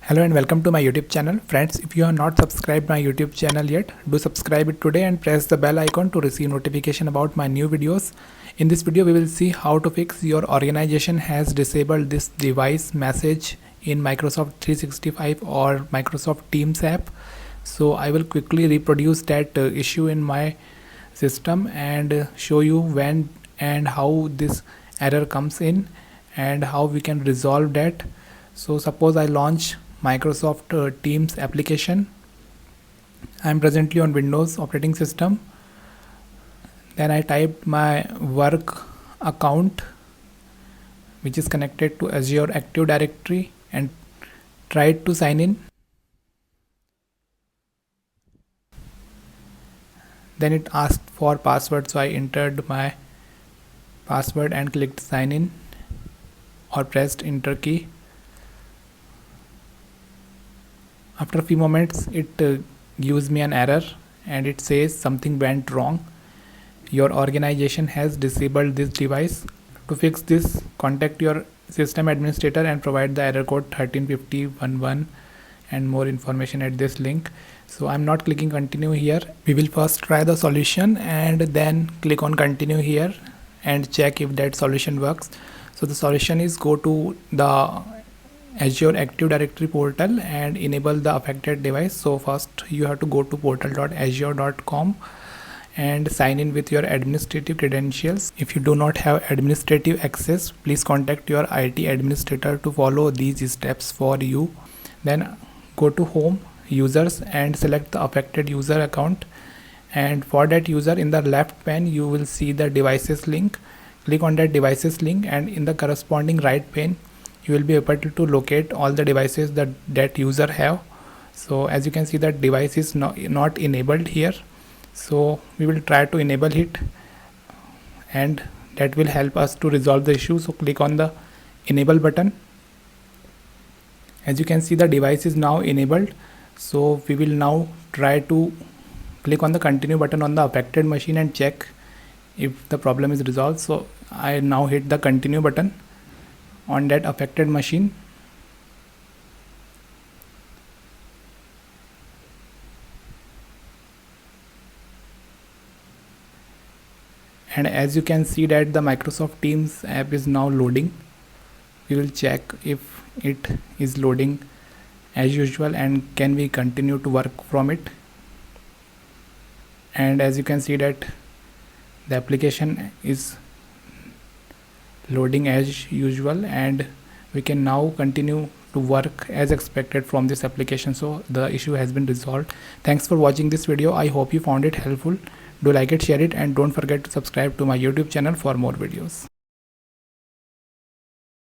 Hello and welcome to my YouTube channel. Friends, if you have not subscribed my YouTube channel yet, do subscribe it today and press the bell icon to receive notification about my new videos. In this video, we will see how to fix your organization has disabled this device message in Microsoft 365 or Microsoft Teams app. So I will quickly reproduce that issue in my system and show you when and how this error comes in and how we can resolve that. So suppose I launch Microsoft Teams application. I am presently on Windows operating system. Then I typed my work account which is connected to Azure Active Directory and tried to sign in. Then it asked for password, so I entered my password and clicked sign in or pressed enter key. After a few moments, it gives me an error and it says something went wrong. Your organization has disabled this device. To fix this, contact your system administrator and provide the error code 135011 and more information at this link. So I'm not clicking continue here. We will first try the solution and then click on continue here and check if that solution works. So the solution is go to the Azure Active Directory portal and enable the affected device. So first you have to go to portal.azure.com and sign in with your administrative credentials. If you do not have administrative access, please contact your IT administrator to follow these steps for you. Then go to home, users, and select the affected user account, and for that user in the left pane you will see the devices link. Click on that devices link and in the corresponding right pane you will be able to locate all the devices that user have. So as you can see, that device is not enabled here, so we will try to enable it and that will help us to resolve the issue. So click on the enable button. As you can see, the device is now enabled. So we will now try to click on the continue button on the affected machine and check if the problem is resolved. So I now hit the continue button on that affected machine. And as you can see that the Microsoft Teams app is now loading. We will check if it is loading as usual and can we continue to work from it. And as you can see that the application is loading as usual and we can now continue to work as expected from this application. So the issue has been resolved. Thanks for watching this video. I hope you found it helpful. Do like it, share it, and don't forget to subscribe to my YouTube channel for more videos.